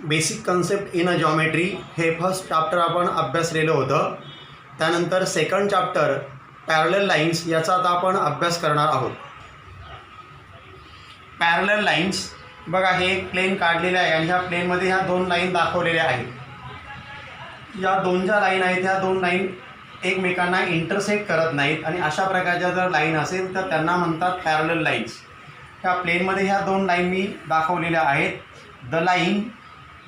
Basic concept in a geometry हे first chapter आपण अभ्यासलेलं होतं. त्यानंतर सेकंड चॅप्टर पॅरलल लाईन्स याचा आता आपण अभ्यास करणार आहोत. पॅरलल लाईन्स बघा, हे एक प्लेन काढलेले आहे आणि ह्या प्लेनमध्ये ह्या दोन लाईन दाखवलेल्या आहेत. या दोन ज्या लाईन आहेत ह्या दोन लाईन एकमेकांना इंटरसेक्ट करत नाहीत आणि अशा प्रकारच्या जर लाईन असेल तर त्यांना म्हणतात पॅरलल लाईन्स. ह्या प्लेनमध्ये ह्या दोन लाईन मी दाखवलेल्या आहेत.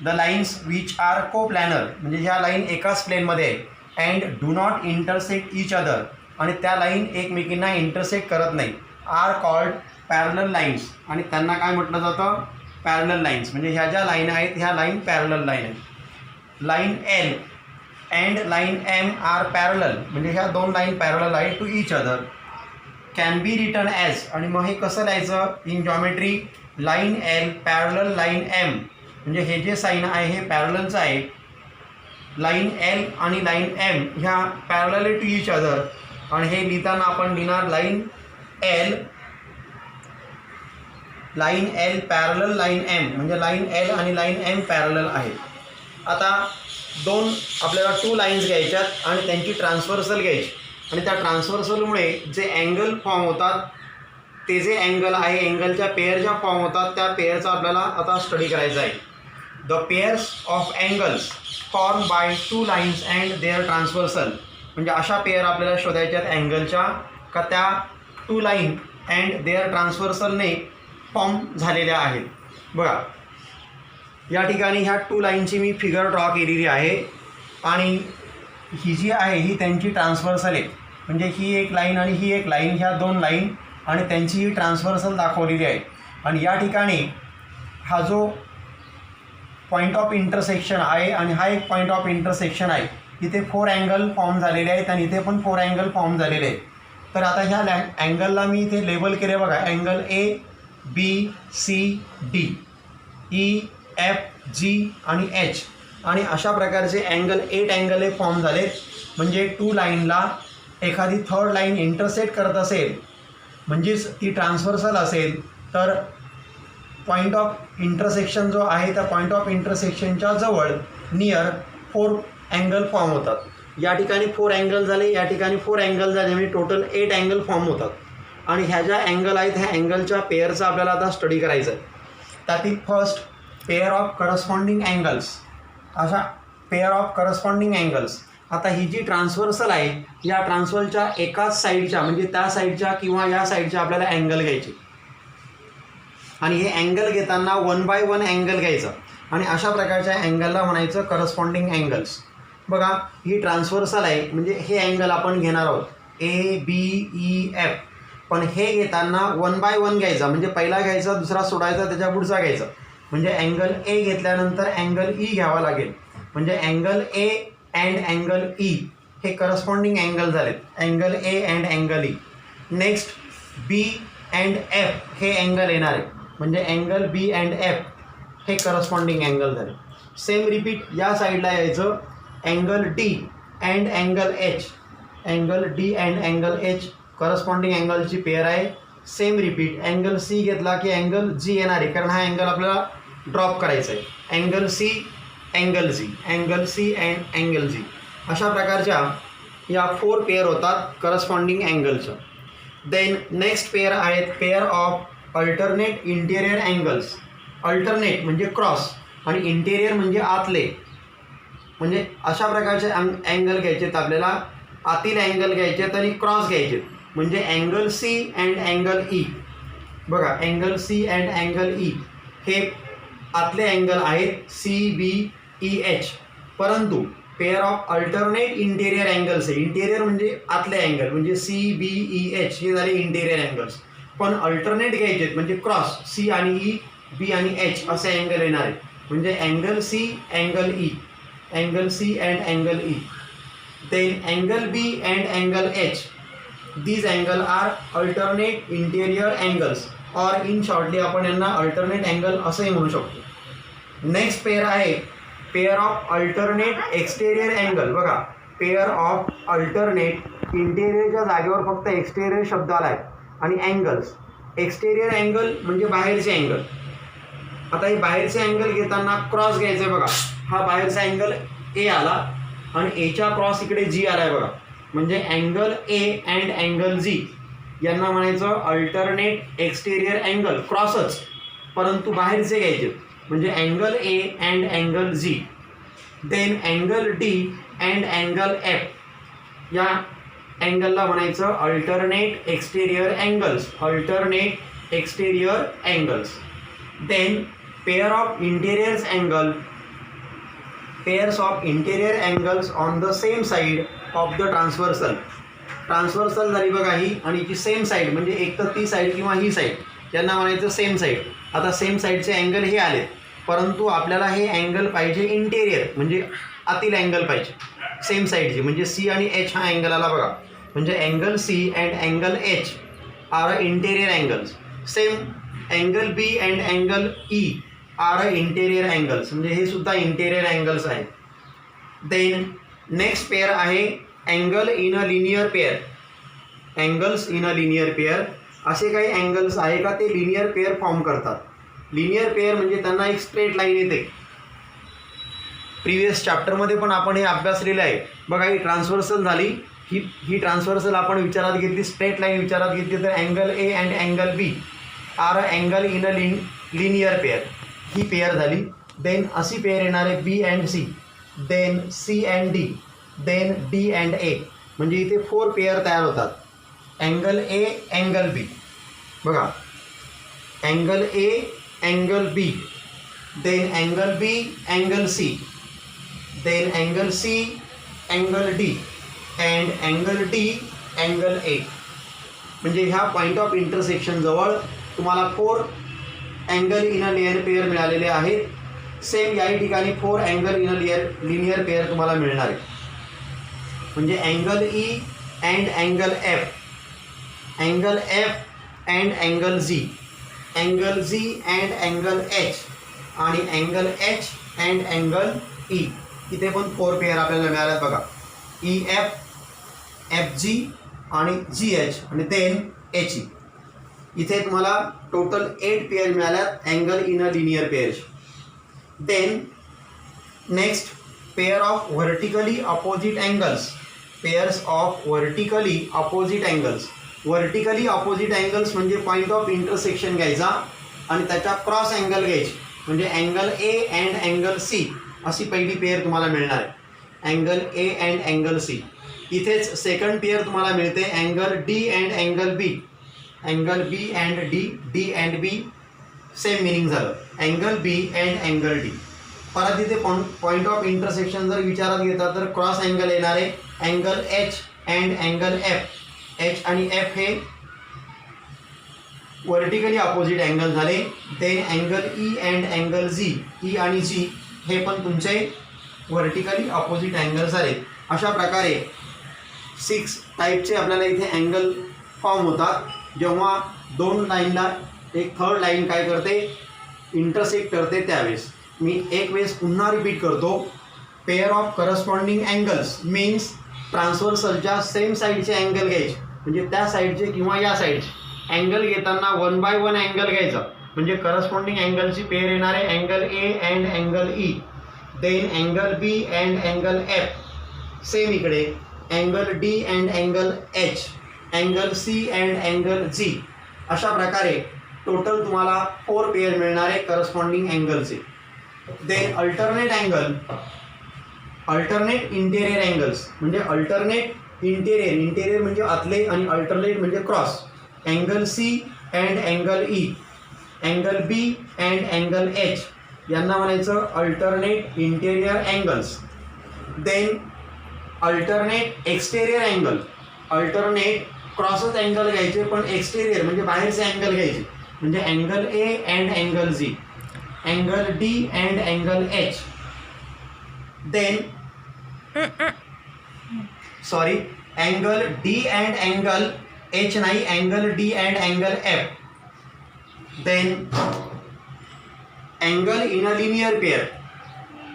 The lines which are coplanar म्हणजे ह्या लाईन एकाच प्लेनमध्ये आहे and do not intersect each other आणि त्या लाईन एकमेकींना इंटरसेक्ट करत नाही, आर कॉल्ड पॅरलल लाईन्स आणि त्यांना काय म्हटलं जातं, पॅरलल लाईन्स. म्हणजे ह्या ज्या लाईन आहेत ह्या लाईन पॅरलल लाईन आहेत. Line L and line M are parallel म्हणजे ह्या दोन लाईन पॅरलल आहे to each other. Can be written as आणि मग हे कसं लिहायचं in geometry, line L parallel line M म्हणजे हे जे साईन आहे हे पॅरललचं आहे. लाईन एल आणि लाईन एम ह्या पॅरलल टू ईच अदर आणि हे लिहिताना आपण लिहिणार line L parallel line M म्हणजे लाईन एल आणि लाईन एम पॅरलल आहे. आता दोन आपल्याला टू लाईन्स घ्यायच्यात आणि त्यांची ट्रान्सव्हर्सल घ्यायची आणि त्या ट्रान्सव्हर्सलमुळे जे अँगल फॉर्म होतात ते जे अँगल आहे अँगलच्या पेअर ज्या फॉर्म होतात त्या पेअरचा आपल्याला आता स्टडी करायचा आहे. The pairs of angles form by two lines and their transversal म्हणजे अशा पेअर आपल्याला शोधायच्यात अँगलच्या का त्या टू लाईन अँड देअर ट्रान्सव्हर्सलने फॉर्म झालेल्या आहेत. बघा, या ठिकाणी ह्या टू लाईनची मी फिगर ड्रॉ केलेली आहे आणि ही जी आहे ही त्यांची ट्रान्सव्हर्सल आहे. म्हणजे ही एक लाईन आणि ही एक लाईन, ह्या दोन लाईन आणि त्यांची ही ट्रान्सव्हर्सल दाखवलेली आहे. आणि या ठिकाणी हा जो पॉईंट ऑफ इंटरसेक्शन आहे आणि हा एक पॉईंट ऑफ इंटरसेक्शन आहे. इथे 4 अँगल फॉर्म झालेले आहेत आणि इथे पण 4 अँगल फॉर्म झालेले आहेत. तर आता ह्या अँगलला मी इथे लेबल केले बघा, angle A B C D E F G आणि एच आणि अशा प्रकारचे अँगल 8 अँगल हे फॉर्म झालेत. म्हणजे टू लाईनला एखादी थर्ड लाईन इंटरसेक्ट करत असेल म्हणजेच ती ट्रान्सव्हर्सल असेल तर पॉईंट ऑफ इंटरसेक्शन जो आहे त्या पॉईंट ऑफ इंटरसेक्शनच्या जवळ नियर 4 अँगल फॉर्म होतात. या ठिकाणी 4 अँगल झाले, या ठिकाणी 4 अँगल झाले म्हणजे टोटल 8 अँगल फॉर्म होतात. आणि ह्या ज्या अँगल आहेत ह्या अँगलच्या पेअरचा आपल्याला आता स्टडी करायचं आहे. त्यातील first pair of corresponding angles, अशा पेअर ऑफ करस्पॉन्डिंग अँगल्स. आता ही जी ट्रान्सव्हर्सल आहे या ट्रान्सव्हर्सलच्या एकाच साईडच्या म्हणजे त्या साईडच्या किंवा या साईडच्या आपल्याला अँगल घ्यायचे आणि हे अँगल घेताना 1 बाय 1 अँगल घ्यायचं आणि अशा प्रकारच्या अँगलला म्हणायचं करस्पॉन्डिंग अँगल्स. बघा, ही ट्रान्सव्हर्सल आहे म्हणजे हे अँगल आपण घेणार आहोत ए बी ई एफ, पण हे घेताना 1 बाय 1 घ्यायचा म्हणजे पहिला घ्यायचा दुसरा सोडायचा त्याच्या पुढचा घ्यायचा. म्हणजे अँगल ए घेतल्यानंतर अँगल ई घ्यावा लागेल. म्हणजे angle A and angle E हे करस्पॉन्डिंग अँगल झालेत, angle A and angle E. Next B and F हे अँगल येणार आहे म्हणजे अँगल बी अँड एफ हे करस्पॉन्डिंग अँगल झाले. सेम रिपीट या साईडला यायचं, angle D and angle H, angle D and angle H corresponding अँगलची पेअर आहे. सेम रिपीट अँगल सी घेतला की अँगल जी येणार आहे कारण हा अँगल आपल्याला ड्रॉप करायचा आहे. Angle C angle G, angle C and angle G अशा प्रकारच्या या 4 पेअर होतात करस्पॉन्डिंग अँगलचं. देन नेक्स्ट पेअर आहेत pair of alternate interior angles. Alternate म्हणजे क्रॉस आणि इंटेरियर म्हणजे आतले. म्हणजे अशा प्रकारचे अँगल घ्यायचेत आपल्याला, आतील अँगल घ्यायचेत आणि क्रॉस घ्यायचेत. म्हणजे angle C and angle E. बघा, angle C and angle E हे आतले अँगल आहेत सी बी ई एच. परंतु pair of alternate interior angles आहे. इंटेरियर म्हणजे आतले अँगल म्हणजे सी बी ई एच हे झाले इंटेरियर अँगल्स. पण अल्टरनेट घ्यायचेत म्हणजे क्रॉस सी आणि ई बी आणि एच असे अँगल येणार आहे. म्हणजे angle C angle E, angle C and angle E. Then angle B and angle H. These angle are alternate interior angles और इन शॉर्टली आपण यांना अल्टरनेट अँगल असंही म्हणू शकतो. नेक्स्ट पेअर आहे pair of alternate exterior angle. बघा, pair of alternate इंटेरियरच्या जागेवर फक्त एक्सटेरियर शब्द आला आहे आणि अँगल्स. एक्सटेरियर अँगल म्हणजे बाहेरचे अँगल आता हे बाहेरचे अँगल घेताना क्रॉस घ्यायचं आहे बघा. हा बाहेरचा अँगल ए आला आणि एच्या क्रॉस इकडे जी आला आहे बघा. म्हणजे angle A and angle G यांना म्हणायचं अल्टरनेट एक्सटेरियर अँगल, क्रॉसच परंतु बाहेरचे घ्यायचे. म्हणजे angle A and angle G. Then angle D and angle F या अँगलला म्हणायचं alternate exterior angles, alternate exterior angles. Then pair of interiors angle, pairs of interior angles on the same side of the transversal. Transversal झाली बघा ही, आणि ही same side म्हणजे एक तर ती साईड किंवा ही साईड यांना म्हणायचं सेम साईड. आता सेम साईडचे अँगल हे आले, परंतु आपल्याला हे अँगल पाहिजे इंटेरियर म्हणजे आतील अँगल पाहिजे सेम साईडचे. म्हणजे सी आणि एच हा अँगल आला बघा. म्हणजे angle C and angle H are interior angles. Same angle B and angle E are interior angles. म्हणजे हे सुद्धा इंटेरियर अँगल्स आहेत. देन नेक्स्ट पेअर आहे angle in a linear pair. Angles in a linear pair असे काही angles आहे का ते लिनियर पेअर फॉर्म करतात. लिनियर पेअर म्हणजे त्यांना एक स्ट्रेट लाईन येते. प्रिव्हियस चॅप्टरमध्ये पण आपण हे अभ्यासलेलं आहे बघा. ही ट्रान्सव्हर्सल झाली, ही ट्रान्सव्हर्सल आपण विचारात घेतली, स्ट्रेट लाईन विचारात घेतली तर angle A and angle B are angle in a linear pair, ही पेअर झाली. देन अशी पेअर येणार आहे B and C, then C and D, then D and A. म्हणजे इथे 4 पेअर तयार होतात. अँगल ए अँगल बी बघा, angle A angle B, then angle B angle C, then angle C angle D and angle D angle A. म्हणजे ह्या point of intersection जवळ तुम्हाला 4 angle in a linear pair मिळालेले आहेत. Same याही ठिकाणी 4 angle in a linear pair तुम्हाला मिळणार आहे. म्हणजे angle E and angle F, angle F and angle G, angle G and angle H आणि angle H and angle E. इथे पण 4 पेअर आपल्याला मिळाल्यात बघा. ई एफ, एफ जी आणि जी एच आणि देन एच ई. इथे तुम्हाला टोटल 8 पेअर मिळाल्यात angle in a linear pairs. Then next pair of vertically opposite angles, pairs of vertically opposite angles. Vertically opposite angles म्हणजे point of intersection घ्यायचा आणि त्याच्या cross angle घ्यायची. म्हणजे angle A and angle C अशी पहिली pair तुम्हाला मिळणार आहे. Angle A and angle C. इथेच सेकंड पेअर तुम्हाला मिळते angle D and angle B, angle B and D, D and B same meaning झालं. Angle B and angle D. परत इथे पॉईंट ऑफ इंटरसेक्शन जर विचारात घेतला तर क्रॉस अँगल येणार आहे angle H and angle F. H आणि एफ हे व्हर्टिकली अपोजिट अँगल झाले. Then angle E and angle G, E आणि जी हे पण तुमचे व्हर्टिकली अपोजिट अँगल झाले. अशा प्रकारे 6 टाईपचे आपल्याला इथे अँगल फॉर्म होतात. जेव्हा 2 लाईनला एक थर्ड लाईन काय करते, इंटरसेक्ट करते त्यावेळेस. मी एक वेळेस पुन्हा रिपीट करतो. Pair of corresponding angles means ट्रान्सव्हर्सलच्या सेम साईडचे अँगल घ्यायचे. म्हणजे त्या साईडचे किंवा या साईडचे अँगल घेताना 1 बाय 1 अँगल घ्यायचा. म्हणजे करस्पॉन्डिंग अँगलची पेअर येणार आहे angle A and angle E, then angle B and angle F, same इकडे angle D and angle H, angle C and angle G. अशा प्रकारे टोटल तुम्हाला 4 पेअर मिळणार आहे करस्पॉन्डिंग अँगलचे. Then alternate angle, alternate interior angles. म्हणजे alternate interior, interior म्हणजे आतले आणि अल्टरनेट म्हणजे cross. Angle C and angle E, angle B and angle H यांना म्हणायचं alternate interior angles. Then alternate exterior angle, alternate क्रॉसच अँगल घ्यायचे पण एक्सटेरियर म्हणजे बाहेरचे अँगल घ्यायचे. म्हणजे angle A and angle G, angle D and angle H, then sorry angle D and angle H नाही, angle D and angle F. Then angle in a linear pair,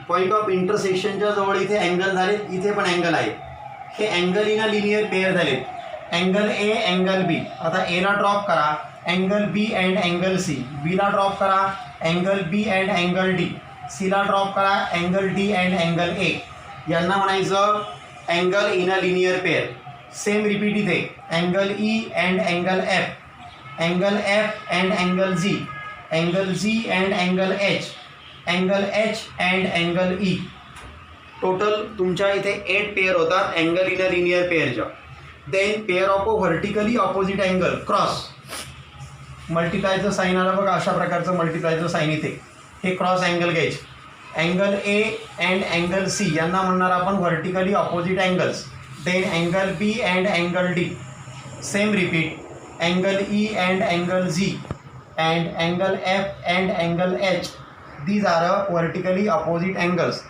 point of इंटरसेक्शनच्या जवळ इथे angle झाले, इथे पण angle आहे. हे angle in a linear pair झाले. Angle A angle B. आता एला ड्रॉप करा angle B and angle C, बीला ड्रॉप करा angle B and angle D, सीला ड्रॉप करा angle D and angle A, यांना म्हणायचं angle in a linear pair. Same repeat इथे angle E and angle F, angle F and angle G, angle G and angle H, angle H and angle E. Total तुमच्या इथे 8 pair होतात angle in a linear पेअरच्या. Then pair of a vertically opposite angle cross, मल्टिप्लायचं sine आलं बघा, अशा प्रकारचं मल्टिप्लायचं साईन इथे. हे क्रॉस अँगल घ्यायचे. Angle A and angle C यांना म्हणणार आपण vertically opposite angles. Then angle B and angle D, same repeat angle E and angle G and angle F and angle H. These are a vertically opposite angles.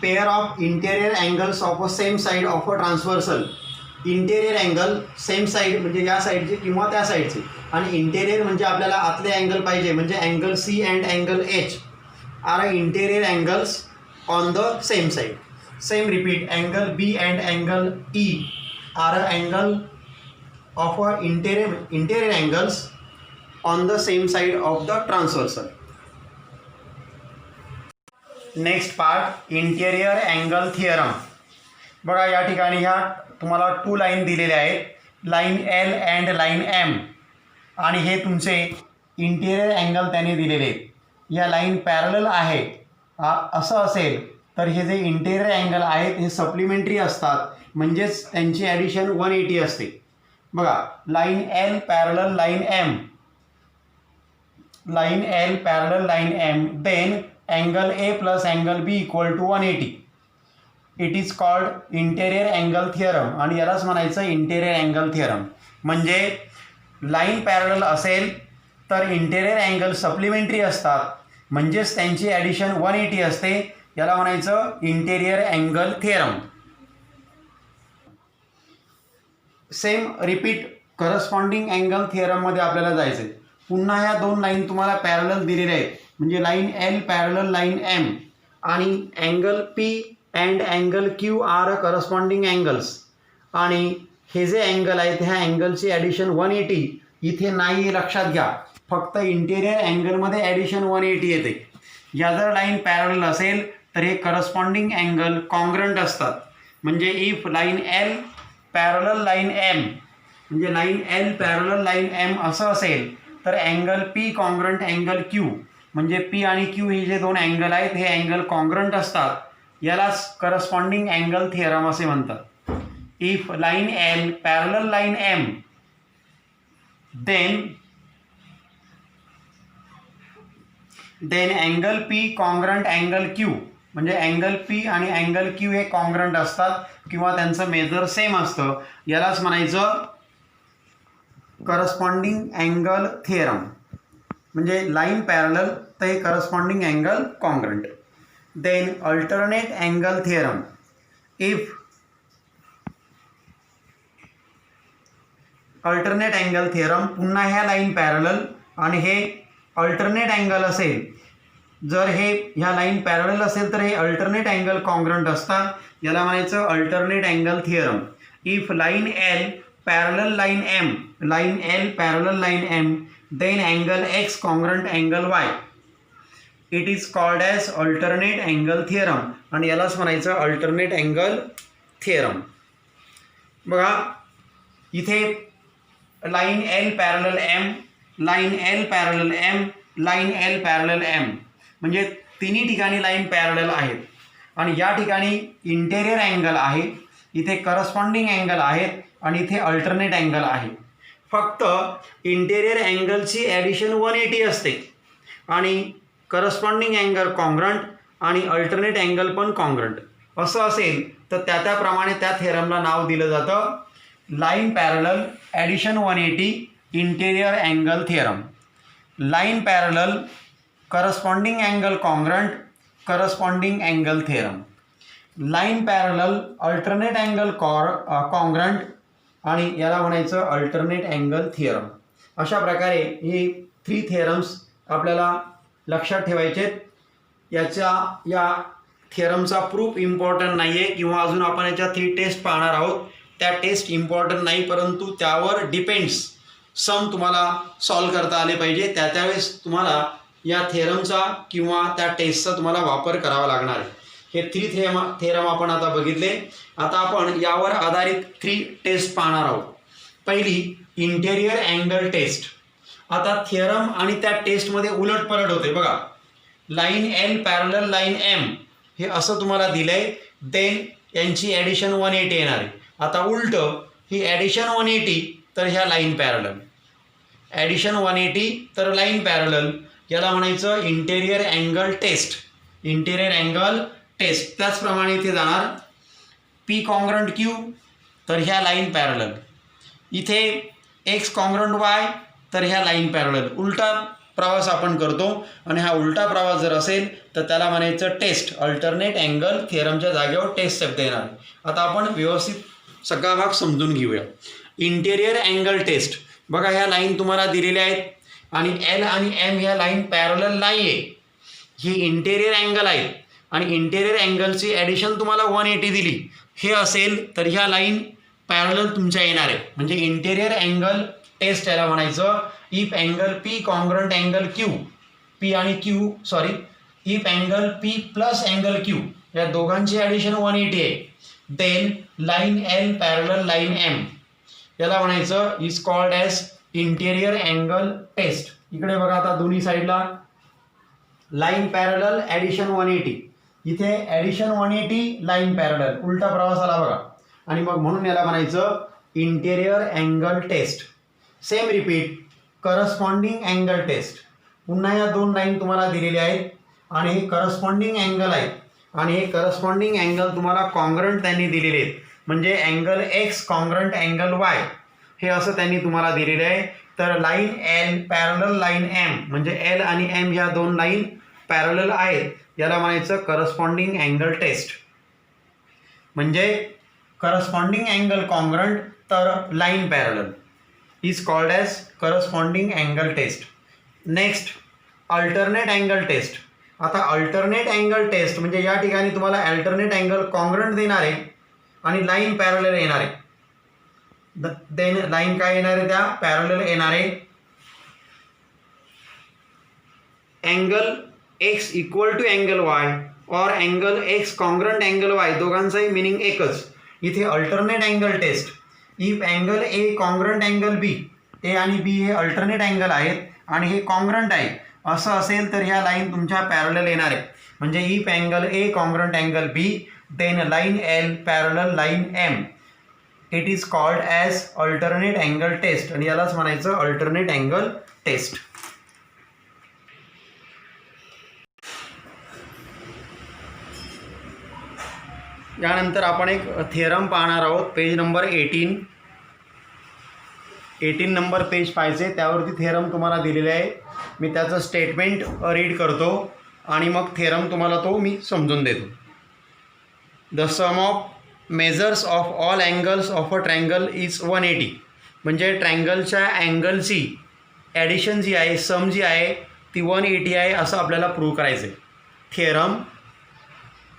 Pair of interior angles of a same side of a transversal. Interior angle same side म्हणजे या साईडचे किंवा त्या साईडचे, आणि interior म्हणजे आपल्याला आतले अँगल पाहिजे, म्हणजे angle C and angle H are a interior angles on the same side. Same repeat angle B and angle E are a angle of a interior angles on the same side of the transversal. Next part interior angle theorem. बघा या ठिकाणी ह्या तुम्हाला 2 line दिलेल्या आहेत, line L and line M, आणि हे तुमचे इंटेरियर अँगल त्याने दिलेले आहेत. या लाईन पॅरलल आहे असं असेल तर हे जे इंटेरियर अँगल आहेत हे सप्लिमेंटरी असतात, म्हणजेच त्यांची ॲडिशन 180 असते. बघा line L parallel line M, line L parallel line M, then angle A plus angle B equal to 180. It is called interior angle theorem, आणि यालाच म्हणायचं इंटेरियर अँगल थिअरम. म्हणजे लाईन पॅरलल असेल तर इंटेरियर अँगल सप्लिमेंटरी असतात, म्हणजेच त्यांची addition 180 असते. याला म्हणायचं interior angle theorem. Same repeat corresponding angle थिअरममध्ये आपल्याला जायचं आहे. पुन्हा ह्या 2 लाईन तुम्हाला पॅरलल दिलेल्या आहेत, म्हणजे line L parallel line M आणि angle P and angle Q R corresponding angles, आणि हे जे अँगल आहेत ह्या अँगलची ॲडिशन 180 इथे नाही हे लक्षात घ्या. फक्त इंटेरियर अँगलमध्ये ॲडिशन 180 येते. या जर लाईन पॅरलल असेल तर हे करस्पॉन्डिंग अँगल कॉन्ग्रंट असतात. म्हणजे if line L parallel line M, म्हणजे line L parallel line M असं असेल तर angle P congruent angle Q, म्हणजे पी आणि क्यू हे जे 2 अँगल आहेत हे अँगल कॉन्ग्रंट असतात. यालाच करस्पॉन्डिंग अँगल थिअरम असे म्हणतात. If line L parallel line M then angle P congruent angle Q, म्हणजे अँगल पी आणि अँगल क्यू हे कॉन्ग्रंट असतात किंवा त्यांचं मेजर सेम असतं. यालाच म्हणायचं करस्पॉन्डिंग अँगल थिअरम. म्हणजे लाईन पॅरलल तर हे corresponding angle congruent. Then alternate angle theorem. If alternate angle theorem, पुन्हा ह्या लाईन पॅरलल आणि हे अल्टरनेट अँगल असेल. जर हे ह्या लाईन पॅरलल असेल तर हे अल्टरनेट अँगल कॉन्ग्रंट असतात. याला म्हणायचं alternate angle theorem. If line L parallel line M, line L parallel line M, then angle X congruent angle Y, it is called as alternate angle theorem, आणि यालाच म्हणायचं alternate angle theorem. बघा इथे line L parallel M, line L parallel M, line L parallel M, म्हणजे तिन्ही ठिकाणी line parallel आहेत. आणि या ठिकाणी इंटेरियर अँगल आहे, इथे करस्पॉन्डिंग अँगल आहेत आणि इथे अल्टरनेट अँगल आहे. फक्त इंटेरियर अँगलची ॲडिशन 180 असते आणि करस्पॉन्डिंग अँगल कॉन्ग्रंट आणि अल्टरनेट अँगल पण कॉन्ग्रंट. असं असेल तर त्याप्रमाणे त्या थेरमला नाव दिलं जातं line parallel addition 180 interior angle theorem. Line parallel corresponding angle congruent corresponding angle theorem. Line parallel alternate angle congruent आणि याला म्हणायचं अल्टरनेट अँगल थिअरम. अशा प्रकारे हे 3 थिअरम्स आपल्याला लक्षात ठेवायचे. या थिअरमचा प्रूफ इम्पॉर्टंट नाही आहे किंवा अजून आपण याच्या 3 टेस्ट पाहणार आहोत. त्या टेस्ट इम्पॉर्टंट नाही, परंतु त्यावर डिपेंड्स सम तुम्हाला सॉल्व करता आले पाहिजे, त्यावेळेस तुम्हाला या थेरमचा किंवा त्या टेस्टचा तुम्हाला वापर करावा लागणार आहे. हे 3 थेरम आपण आता बघितले. आता आपण यावर आधारित 3 टेस्ट पाहणार आहोत. पहिली इंटेरियर अँगल टेस्ट. आता थेरम आणि त्या टेस्टमध्ये उलटपलट होते बघा. Line L parallel line M हे असं तुम्हाला दिलंय, देन यांची ॲडिशन 180 येणार आहे. आता उलट ही ॲडिशन 180 तर ह्या लाईन पॅरलल, ॲडिशन 180 तर लाईन पॅरलल, याला म्हणायचं interior angle test. Interior angle test. त्याचप्रमाणे इथे जाणार पी कॉन्ग्रंट क्यू तर ह्या लाईन पॅरलल, इथे एक्स कॉन्ग्रंट वाय तर ह्या लाईन पॅरलल. उलटा प्रवास आपण करतो आणि हा उलटा प्रवास जर असेल तर त्याला म्हणायचं टेस्ट. अल्टरनेट अँगल थेरमच्या जागेवर टेस्ट शब्द येणार. आता आपण व्यवस्थित सगळा भाग समजून घेऊया. Interior angle test. बघा ह्या लाईन तुम्हाला दिलेल्या आहेत आणि एल आणि एम ह्या लाईन पॅरलल नाही आहे. ही इंटेरियर अँगल आहे आणि इंटेरियर अँगलची ॲडिशन तुम्हाला 180 दिली. हे असेल तर ह्या लाईन पॅरलल तुमच्या येणार आहे. म्हणजे इंटेरियर अँगल टेस्ट याला म्हणायचं. If angle P congruent angle Q, P आणि Q sorry, if angle P plus angle Q या दोघांची ॲडिशन 180 आहे, then line L parallel line M याला म्हणायचं is called as interior angle test. इकडे बघा आता दोन्ही साईडला लाईन पॅरलल ॲडिशन 180, इथे ॲडिशन 180 लाईन पॅरलल, उलटा प्रवास आला बघा. आणि मग म्हणून याला म्हणायचं interior angle test. Same repeat corresponding angle test. पुन्हा या 2 लाईन तुम्हाला दिलेल्या आहेत आणि हे करस्पॉन्डिंग अँगल आहेत आणि हे करस्पॉन्डिंग अँगल तुम्हाला कॉन्ग्रंट त्यांनी दिलेले आहेत. म्हणजे angle X congruent angle Y हे असं त्यांनी तुम्हाला दिलेलं आहे. तर line L parallel line M म्हणजे एल आणि एम ह्या 2 लाईन पॅरलल आहेत, याला म्हणायचं करस्पॉन्डिंग अँगल टेस्ट. म्हणजे करस्पॉन्डिंग अँगल कॉन्ग्रंट तर line parallel is called as corresponding angle test. Next alternate angle test. आता अल्टरनेट अँगल टेस्ट म्हणजे या ठिकाणी तुम्हाला अल्टरनेट अँगल कॉन्ग्रंट देणार आहे आणि लाईन पॅरलल येणार आहे. देन लाईन काय येणार आहे, त्या पॅरलल येणार आहे. Angle X equal to angle Y और angle X congruent angle Y दोघांचाही मिनिंग एकच. इथे alternate angle test. If angle A congruent angle B, A आणि बी हे अल्टरनेट अँगल आहेत आणि हे कॉन्ग्रंट आहे असं असेल तर ह्या लाईन तुमच्या पॅरलल येणार आहे. म्हणजे if angle A congruent angle B then line L parallel line M, it is called as alternate angle test आणि यालाच म्हणायचं अल्टरनेट अँगल टेस्ट. यानंतर आपण एक थेरम पाहणार आहोत. पेज नंबर 18 नंबर पेज पाहिजे, त्यावरती थेरम तुम्हाला दिलेले आहे. मी त्याचं स्टेटमेंट रीड करतो आणि मग थेरम तुम्हाला तो मी समजून देतो. The sum of measures of all angles of a triangle is 180. म्हणजे ट्रँगलच्या अँगलची ॲडिशन जी आहे, सम जी आहे ती 180 आहे असं आपल्याला प्रूव्ह करायचं आहे. Theorem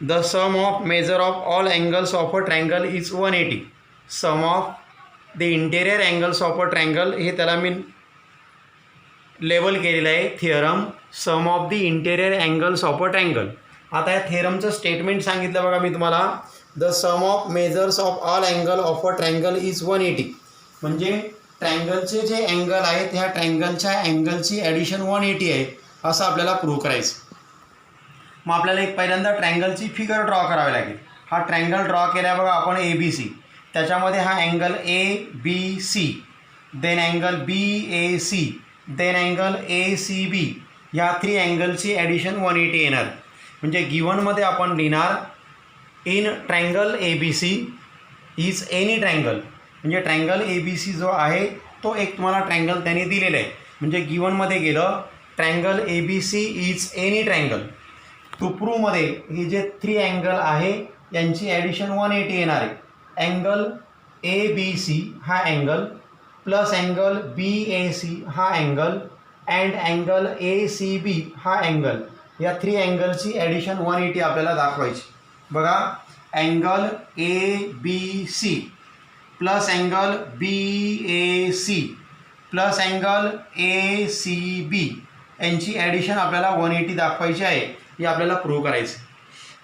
the sum of measure of all angles of a triangle is 180. Sum of the interior angles of a triangle हे त्याला मी लेबल केलेलं आहे. Theorem sum of the interior angles of a triangle. आता या थेरमचं स्टेटमेंट सांगितलं बघा मी तुम्हाला. The sum of measures of all angle of a triangle is 180. म्हणजे ट्रँगलचे जे अँगल आहेत ह्या ट्रँगलच्या अँगलची ॲडिशन 180 आहे असं आपल्याला प्रूव्ह करायचं. मग आपल्याला एक पहिल्यांदा ट्रँगलची फिगर ड्रॉ करावी लागेल. हा ट्रँगल ड्रॉ केला बघा आपण ABC. त्याच्यामध्ये हा angle ABC, then angle BAC, then angle ACB, ह्या 3 अँगलची ॲडिशन 180 येणार. म्हणजे गिवनमध्ये आपण लिहिणार in triangle ABC is any triangle. म्हणजे ट्रँगल ABC जो आहे तो एक तुम्हाला ट्रँगल त्यांनी दिलेला आहे. म्हणजे गिवनमध्ये गेलं triangle ABC is any triangle. To प्रूव्हमध्ये हे जे 3 अँगल आहे यांची ॲडिशन 180 येणार आहे. अँगल ABC हा अँगल प्लस अँगल BAC हा अँगल अँड अँगल ACB हा अँगल, या 3 अँगलची ॲडिशन 180 आपल्याला दाखवायची. बघा angle ABC plus angle BAC plus angle ACB यांची ॲडिशन आपल्याला 180 दाखवायची आहे, हे आपल्याला प्रूव्ह करायचं.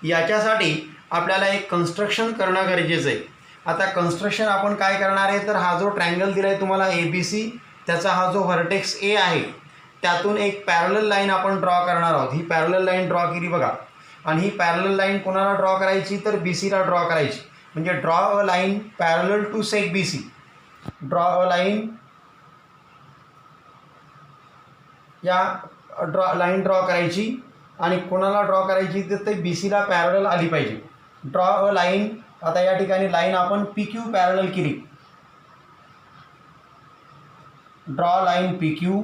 याच्यासाठी आपल्याला एक कन्स्ट्रक्शन करणं गरजेचं आहे. आता कन्स्ट्रक्शन आपण काय करणार आहे, तर हा जो ट्रँगल दिला आहे तुम्हाला ABC, त्याचा हा जो व्हर्टेक्स A आहे त्यातून एक पॅरलल लाईन आपण ड्रॉ करणार आहोत. ही पॅरलल लाईन ड्रॉ केली बघा, आणि ही पॅरलल लाईन कोणाला ड्रॉ करायची, तर BCला ड्रॉ करायची. म्हणजे draw a line parallel to seg BC. Draw a line, या लाईन ड्रॉ करायची आणि कोणाला ड्रॉ करायची, तर ते BCला पॅरलल आली पाहिजे. ड्रॉ अ लाईन, आता या ठिकाणी लाईन आपण PQ पॅरलल केली. Draw line PQ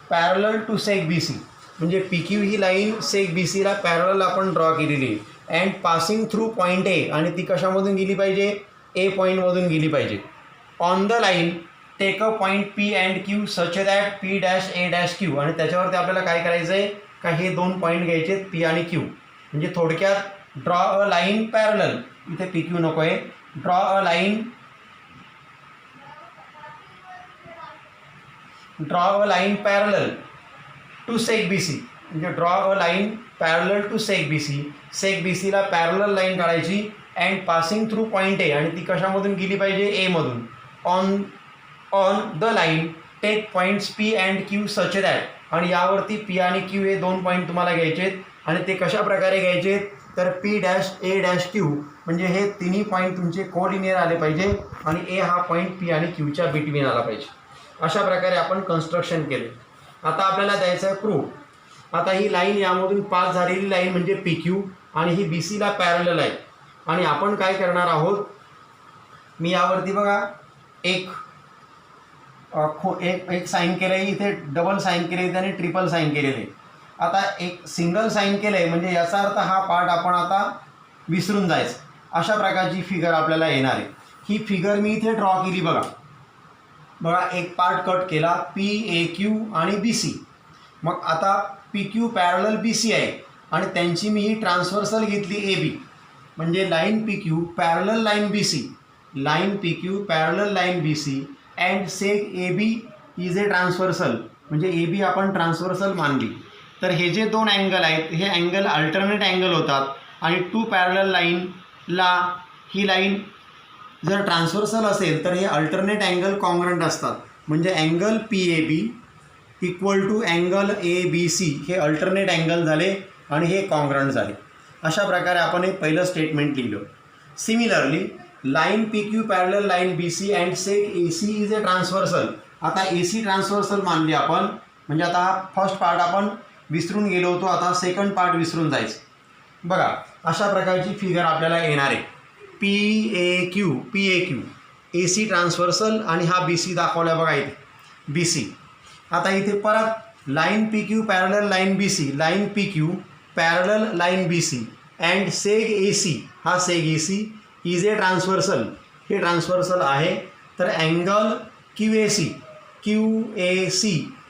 parallel to seg BC. म्हणजे PQ ही लाईन सेक BCला पॅरलल आपण ड्रॉ केलेली आहे. And passing through point A, आणि ती कशामधून गेली पाहिजे, A पॉईंटमधून गेली पाहिजे. On the line take a point P and Q such that P dash A dash Q. आणि त्याच्यावरती आपल्याला काय करायचं आहे, का हे दोन पॉईंट घ्यायचे आहेत P आणि Q. म्हणजे थोडक्यात ड्रॉ अ लाईन पॅरलल, इथे PQ नको आहे, draw a line parallel to seg BC. म्हणजे draw a line parallel to seg BC. Seg BCला पॅरलल लाईन काढायची and passing through point A, आणि ती कशामधून गेली पाहिजे, A मधून. On the line take points P and Q such that. आणि यावरती P आणि Q हे दोन पॉईंट तुम्हाला घ्यायचे आहेत, आणि ते कशा प्रकारे घ्यायचे, तर P dash A dash Q. म्हणजे हे तिन्ही पॉईंट तुमचे कोलिनियर आले पाहिजे, आणि A हा पॉईंट P आणि Qच्या बिटवीन आला पाहिजे. अशा प्रकारे आपण कन्स्ट्रक्शन केले. आता आपल्याला द्यायचं आहे प्रूफ. आता ही लाईन यामधून पास झालेली लाईन म्हणजे PQ, आणि ही BCला पॅरलल आहे. आणि आपण काय करणार आहोत, मी यावरती बघा एक साईन केलं आहे, इथे डबल साईन केले आहे आणि ट्रिपल साईन केलेलं आहे. आता एक सिंगल साईन केलं आहे, म्हणजे याचा अर्थ हा पार्ट आपण आता विसरून जायचं. अशा प्रकारची फिगर आपल्याला येणार आहे. ही फिगर मी इथे ड्रॉ केली बघा. एक पार्ट कट केला, PAQ आणि BC. मग आता PQ पॅरलल BC आहे, आणि त्यांची मी ही ट्रान्सव्हर्सल घेतली AB. म्हणजे line PQ parallel line BC, line PQ parallel line BC and seg AB is a transversal. म्हणजे AB आपण ट्रान्सव्हर्सल मानली. तर हे जे दोन अँगल आहेत, हे अँगल अल्टरनेट अँगल होतात, आणि टू पॅरलल लाईनला ही लाईन जर ट्रान्सव्हर्सल असेल तर हे अल्टरनेट अँगल कॉन्ग्रंट असतात. म्हणजे angle PAB equal to angle ABC हे अल्टरनेट अँगल झाले, आणि हे कॉन्ग्रंट झाले. अशा प्रकारे आपण हे पहिलं स्टेटमेंट लिहिलं. Similarly line PQ parallel line BC and sec AC is a transversal. आता AC ट्रान्सव्हर्सल मानली आपण. म्हणजे आता हा फर्स्ट पार्ट आपण विसरून गेलो होतो, आता सेकंड पार्ट विसरून जायचं. बघा अशा प्रकारची फिगर आपल्याला येणार आहे. PAQ AC ट्रान्सव्हर्सल, आणि हा BC दाखवला बघा इथे BC. आता इथे परत line PQ parallel line BC, line PQ parallel line BC and sec AC, हा सेक AC इज ए ट्रान्सव्हर्सल. हे ट्रान्सव्हर्सल आहे. तर अँगल QAC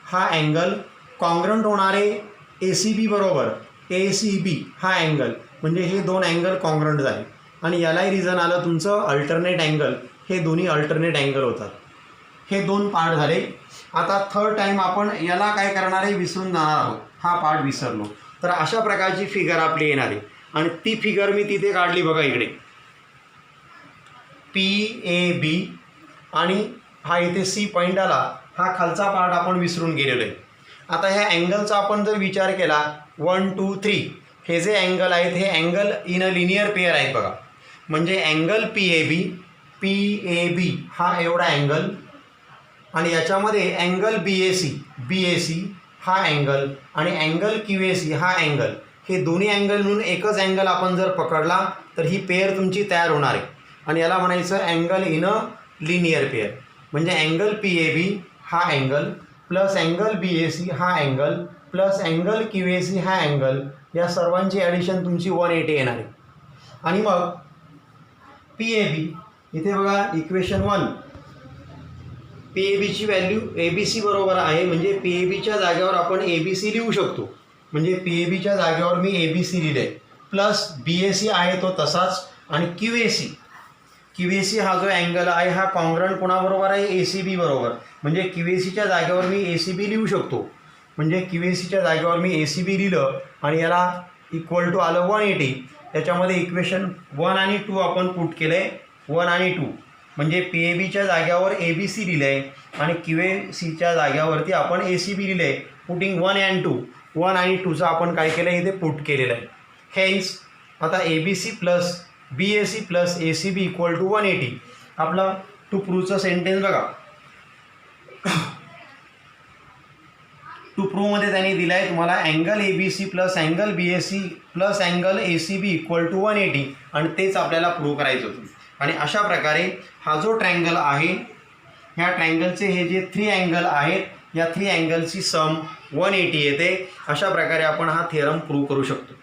हा अँगल कॉन्ग्रंट होणारे ACB बरोबर ACB हा अँगल. म्हणजे हे दोन अँगल कॉन्ग्रंट झाले, आणि यालाही रिझन आलं तुमचं अल्टरनेट अँगल. हे दोन्ही अल्टरनेट अँगल होतात. हे दोन पार्ट झाले. आता थर्ड टाईम आपण याला काय करणार आहे, विसरून जाणार आहोत. हा पार्ट विसरलो. तर अशा प्रकारची फिगर आपली येणार आहे, आणि ती फिगर मी तिथे काढली बघा इकडे. PAB, आणि हा इथे C पॉईंट आला. हा खालचा पार्ट आपण विसरून गेलेलो आहे. आता ह्या अँगलचा आपण जर विचार केला 1 2 3, हे जे अँगल आहेत हे angle in a linear pair आहेत बघा. म्हणजे अँगल PAB हा एवढा अँगल, आणि याच्यामध्ये अँगल BAC हा अँगल, आणि अँगल QAC हा अँगल. हे दोन्ही अँगल म्हणून एकच अँगल आपण जर पकडला तर ही पेअर तुमची तयार होणार आहे, आणि याला म्हणायचं angle in a linear pair. म्हणजे अँगल PAB हा अँगल प्लस अँगल BAC हा अँगल प्लस अँगल QAC हा अँगल, या सर्वांची ॲडिशन तुमची 180 येणार आहे. आणि मग PAB इथे बघा इक्वेशन 1, PABची व्हॅल्यू ABC बरोबर आहे. म्हणजे PABच्या जागेवर आपण ABC लिहू शकतो. म्हणजे PABच्या जागेवर मी ABC लिहिले, प्लस BAC आहे तो तसाच, आणि QAC QAC हा जो अँगल आहे हा कॉन्ग्रंट कोणाबरोबर आहे, ACB बरोबर. म्हणजे QACच्या जागेवर मी ACB लिहू शकतो. म्हणजे QACच्या जागेवर मी ACB लिहिलं आणि याला इक्वल टू आलं 180. त्याच्यामध्ये इक्वेशन 1 आणि 2 आपण पुट केलं आहे, 1 आणि 2. म्हणजे PABच्या जाग्यावर ABC लिहिलं आहे आणि QACच्या जाग्यावरती आपण ACB लिहिलं आहे. पुटिंग 1 अँड 2, 1 आणि 2चं आपण काय केलं आहे, इथे पुट केलेलं आहे. हेन्स आता ABC plus BAC plus ACB equal to 180. आपलं टू प्रूव्हचं सेंटेन्स बघा. टू प्रूव्हमध्ये त्यांनी दिलं आहे तुम्हाला angle ABC plus angle BAC plus angle ACB equal to 180 आणि तेच आपल्याला प्रूव्ह करायचं होतं. आणि अशा प्रकारे हा जो ट्रँगल आहे, ह्या ट्रँगलचे हे जे 3 अँगल आहेत या 3 अँगलची सम 180 येते. अशा प्रकारे आपण हा थेरम प्रूव्ह करू शकतो.